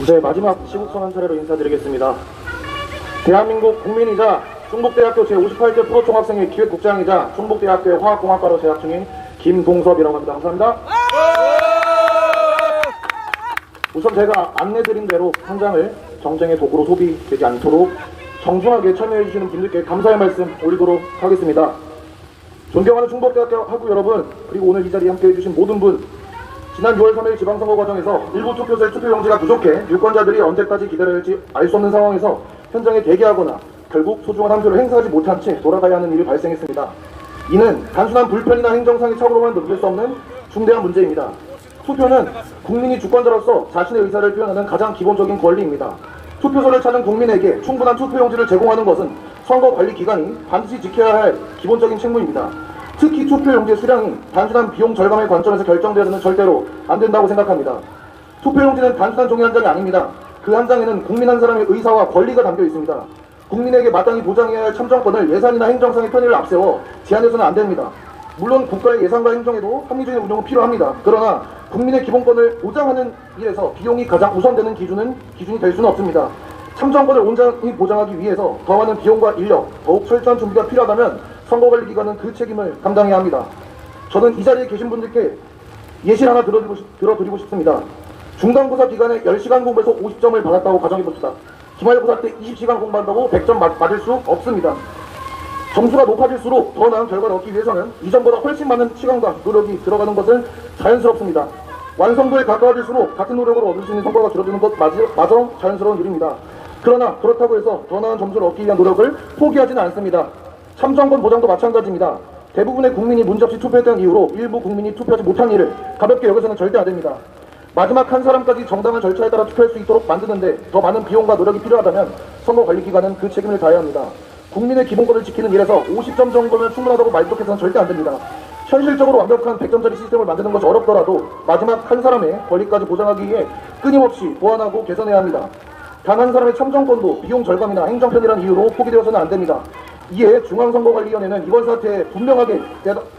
이제 마지막 시국선언 차례로 인사드리겠습니다. 대한민국 국민이자 충북대학교 제58대 프로총학생회 기획국장이자 충북대학교의 화학공학과로 재학 중인 김동섭이라고 합니다. 감사합니다. 우선 제가 안내드린 대로 현장을 정쟁의 도구로 소비되지 않도록 정중하게 참여해주시는 분들께 감사의 말씀 올리도록 하겠습니다. 존경하는 충북대학교 학우 여러분, 그리고 오늘 이 자리에 함께해주신 모든 분, 지난 6월 3일 지방선거 과정에서 일부 투표소의 투표용지가 부족해 유권자들이 언제까지 기다려야 할지 알 수 없는 상황에서 현장에 대기하거나 결국 소중한 한 표를 행사하지 못한 채 돌아가야 하는 일이 발생했습니다. 이는 단순한 불편이나 행정상의 착오로만 넘길 수 없는 중대한 문제입니다. 투표는 국민이 주권자로서 자신의 의사를 표현하는 가장 기본적인 권리입니다. 투표소를 찾은 국민에게 충분한 투표용지를 제공하는 것은 선거관리기관이 반드시 지켜야 할 기본적인 책무입니다. 특히 투표용지의 수량이 단순한 비용 절감의 관점에서 결정되어서는 절대로 안 된다고 생각합니다. 투표용지는 단순한 종이 한 장이 아닙니다. 그 한 장에는 국민 한 사람의 의사와 권리가 담겨 있습니다. 국민에게 마땅히 보장해야 할 참정권을 예산이나 행정상의 편의를 앞세워 제한해서는 안 됩니다. 물론 국가의 예산과 행정에도 합리적인 운영은 필요합니다. 그러나 국민의 기본권을 보장하는 일에서 비용이 가장 우선되는 기준이 될 수는 없습니다. 참정권을 온전히 보장하기 위해서 더 많은 비용과 인력, 더욱 철저한 준비가 필요하다면 선거관리기관은 그 책임을 감당해야 합니다. 저는 이 자리에 계신 분들께 예시를 하나 들어드리고 싶습니다. 중간고사 기간에 10시간 공부해서 50점을 받았다고 가정해봅시다. 기말고사 때 20시간 공부한다고 100점 맞을 수 없습니다. 점수가 높아질수록 더 나은 결과를 얻기 위해서는 이전보다 훨씬 많은 시간과 노력이 들어가는 것은 자연스럽습니다. 완성도에 가까워질수록 같은 노력으로 얻을 수 있는 성과가 줄어드는 것 마저 자연스러운 일입니다. 그러나 그렇다고 해서 더 나은 점수를 얻기 위한 노력을 포기하지는 않습니다. 참정권 보장도 마찬가지입니다. 대부분의 국민이 문제없이 투표했다는 이유로 일부 국민이 투표하지 못한 일을 가볍게 여겨서는 절대 안 됩니다. 마지막 한 사람까지 정당한 절차에 따라 투표할 수 있도록 만드는데 더 많은 비용과 노력이 필요하다면 선거관리기관은 그 책임을 다해야 합니다. 국민의 기본권을 지키는 일에서 50점 정도면 충분하다고 만족해서는 절대 안 됩니다. 현실적으로 완벽한 100점짜리 시스템을 만드는 것이 어렵더라도 마지막 한 사람의 권리까지 보장하기 위해 끊임없이 보완하고 개선해야 합니다. 단 한 사람의 참정권도 비용 절감이나 행정편이라는 이유로 포기되어서는 안 됩니다. 이에 중앙선거관리위원회는 이번 사태에 분명하게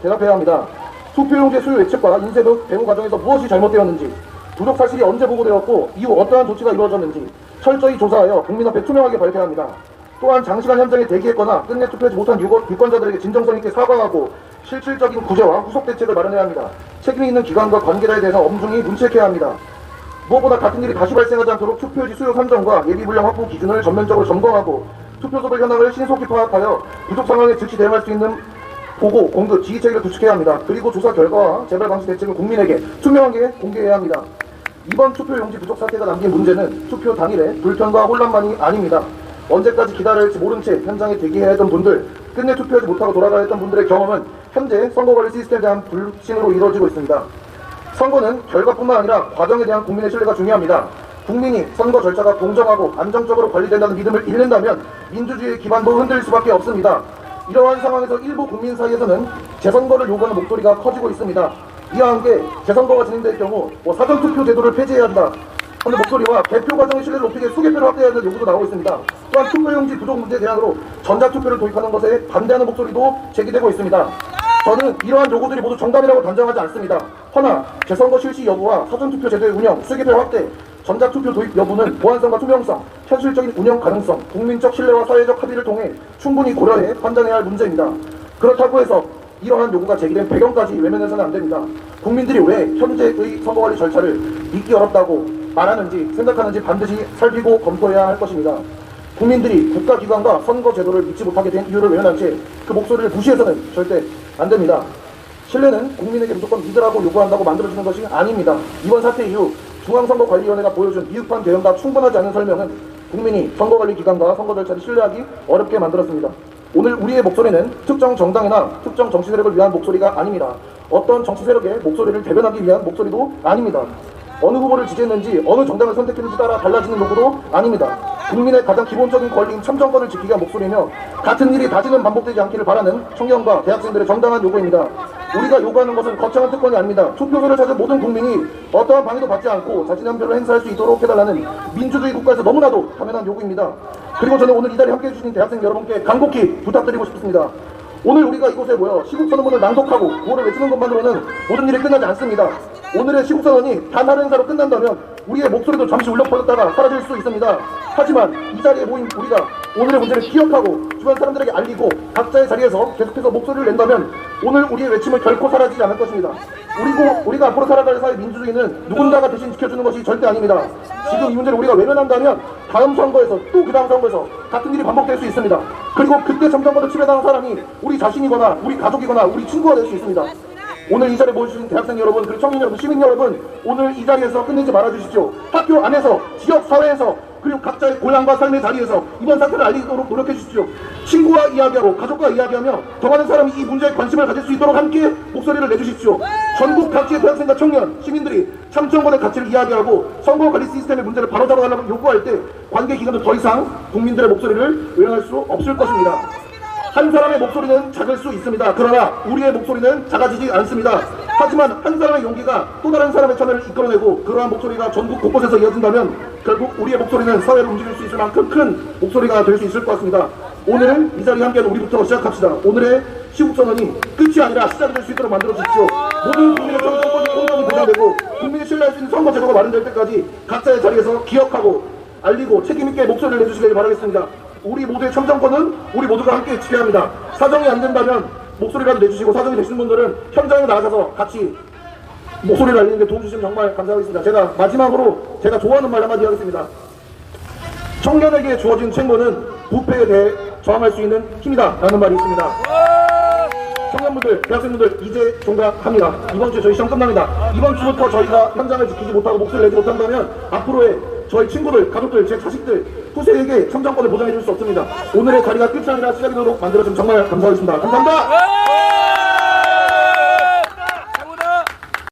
대답해야 합니다. 투표용지 수요 예측과 인쇄 배부 과정에서 무엇이 잘못되었는지, 부족 사실이 언제 보고되었고 이후 어떠한 조치가 이루어졌는지 철저히 조사하여 국민 앞에 투명하게 발표해야 합니다. 또한 장시간 현장에 대기했거나 끝내 투표하지 못한 유권자들에게 진정성 있게 사과하고 실질적인 구제와 후속 대책을 마련해야 합니다. 책임이 있는 기관과 관계자에 대해서 엄중히 문책해야 합니다. 무엇보다 같은 일이 다시 발생하지 않도록 투표지 수요 산정과 예비 분량 확보 기준을 전면적으로 점검하고 투표소별 현황을 신속히 파악하여 부족 상황에 즉시 대응할 수 있는 보고, 공급, 지휘 체계를 구축해야 합니다. 그리고 조사 결과와 재발 방지 대책을 국민에게 투명하게 공개해야 합니다. 이번 투표용지 부족 사태가 남긴 문제는 투표 당일의 불편과 혼란만이 아닙니다. 언제까지 기다려야 할지 모른 채 현장에 대기해야 했던 분들, 끝내 투표하지 못하고 돌아가야 했던 분들의 경험은 현재 선거관리 시스템에 대한 불신으로 이루어지고 있습니다. 선거는 결과뿐만 아니라 과정에 대한 국민의 신뢰가 중요합니다. 국민이 선거 절차가 공정하고 안정적으로 관리된다는 믿음을 잃는다면 민주주의의 기반도 흔들릴 수밖에 없습니다. 이러한 상황에서 일부 국민 사이에서는 재선거를 요구하는 목소리가 커지고 있습니다. 이와 함께 재선거가 진행될 경우 사전투표 제도를 폐지해야 한다 하는 목소리와 개표 과정의 신뢰를 높이게 수개표를 확대해야 하는 요구도 나오고 있습니다. 또한 투표용지 부족 문제 대안으로 전자투표를 도입하는 것에 반대하는 목소리도 제기되고 있습니다. 저는 이러한 요구들이 모두 정답이라고 단정하지 않습니다. 허나 재선거 실시 여부와 사전투표 제도의 운영, 수개표 확대, 전자투표 도입 여부는 보안성과 투명성, 현실적인 운영 가능성, 국민적 신뢰와 사회적 합의를 통해 충분히 고려해 판단해야 할 문제입니다. 그렇다고 해서 이러한 요구가 제기된 배경까지 외면해서는 안 됩니다. 국민들이 왜 현재의 선거관리 절차를 믿기 어렵다고 말하는지 생각하는지 반드시 살피고 검토해야 할 것입니다. 국민들이 국가기관과 선거제도를 믿지 못하게 된 이유를 외면한 채 그 목소리를 무시해서는 절대 안 됩니다. 신뢰는 국민에게 무조건 믿으라고 요구한다고 만들어지는 것이 아닙니다. 이번 사태 이후 중앙선거관리위원회가 보여준 미흡한 대응과 충분하지 않은 설명은 국민이 선거관리기관과 선거 절차를 신뢰하기 어렵게 만들었습니다. 오늘 우리의 목소리는 특정 정당이나 특정 정치 세력을 위한 목소리가 아닙니다. 어떤 정치 세력의 목소리를 대변하기 위한 목소리도 아닙니다. 어느 후보를 지지했는지 어느 정당을 선택했는지 따라 달라지는 요구도 아닙니다. 국민의 가장 기본적인 권리인 참정권을 지키기 위한 목소리며 같은 일이 다시는 반복되지 않기를 바라는 청년과 대학생들의 정당한 요구입니다. 우리가 요구하는 것은 거창한 특권이 아닙니다. 투표소를 찾은 모든 국민이 어떠한 방해도 받지 않고 자신의 한 표를 행사할 수 있도록 해달라는 민주주의 국가에서 너무나도 당연한 요구입니다. 그리고 저는 오늘 이 자리에 함께해 주신 대학생 여러분께 간곡히 부탁드리고 싶습니다. 오늘 우리가 이곳에 모여 시국선언문을 낭독하고 구호를 외치는 것만으로는 모든 일이 끝나지 않습니다. 오늘의 시국선언이 단 한 행사로 끝난다면 우리의 목소리도 잠시 울렁퍼졌다가 사라질 수 있습니다. 하지만 이 자리에 모인 우리가 오늘의 문제를 기억하고 주변 사람들에게 알리고 각자의 자리에서 계속해서 목소리를 낸다면 오늘 우리의 외침은 결코 사라지지 않을 것입니다. 우리가 앞으로 살아갈 사회 민주주의는 누군가가 대신 지켜주는 것이 절대 아닙니다. 지금 이 문제를 우리가 외면한다면 다음 선거에서 또 그 다음 선거에서 같은 일이 반복될 수 있습니다. 그리고 그때 정정권을 침해당한 사람이 우리 자신이거나 우리 가족이거나 우리 친구가 될 수 있습니다. 오늘 이 자리에 모여주신 대학생 여러분, 그리고 청년 여러분, 시민 여러분, 오늘 이 자리에서 끝내지 말아주십시오. 학교 안에서, 지역 사회에서, 그리고 각자의 고향과 삶의 자리에서 이번 사태를 알리도록 노력해 주십시오. 친구와 이야기하고 가족과 이야기하며 더 많은 사람이 이 문제에 관심을 가질 수 있도록 함께 목소리를 내주십시오. 전국 각지의 대학생과 청년, 시민들이 참정권의 가치를 이야기하고 선거 관리 시스템의 문제를 바로잡아달라고 요구할 때 관계기관은 더 이상 국민들의 목소리를 외면할 수 없을 것입니다. 한 사람의 목소리는 작을 수 있습니다. 그러나 우리의 목소리는 작아지지 않습니다. 하지만 한 사람의 용기가 또 다른 사람의 참여를 이끌어내고 그러한 목소리가 전국 곳곳에서 이어진다면 결국 우리의 목소리는 사회를 움직일 수 있을 만큼 큰 목소리가 될 수 있을 것 같습니다. 오늘은 이 자리에 함께하는 우리부터 시작합시다. 오늘의 시국선언이 끝이 아니라 시작이 될 수 있도록 만들어 주십시오. 모든 국민의 정권이 공정이 보장되고 국민이 신뢰할 수 있는 선거 제도가 마련될 때까지 각자의 자리에서 기억하고 알리고 책임있게 목소리를 내주시길 바라겠습니다. 우리 모두의 참정권은 우리 모두가 함께 지켜야 합니다. 사정이 안 된다면 목소리라도 내주시고 사정이 되시는 분들은 현장에 나가셔서 같이 목소리를 알리는 데 도와주시면 정말 감사하겠습니다. 제가 마지막으로 제가 좋아하는 말 한마디 하겠습니다. 청년에게 주어진 책무는 부패에 대해 저항할 수 있는 힘이다 라는 말이 있습니다. 청년분들, 대학생분들 이제 종강합니다. 이번 주에 저희 시험 끝납니다. 이번 주부터 저희가 현장을 지키지 못하고 목소리를 내지 못한다면 앞으로의 저희 친구들, 가족들, 제 자식들, 후세에게 참정권을 보장해 줄 수 없습니다. 오늘의 자리가 끝이 아니라 시작이 되도록 만들어주면 정말 감사하겠습니다. 감사합니다.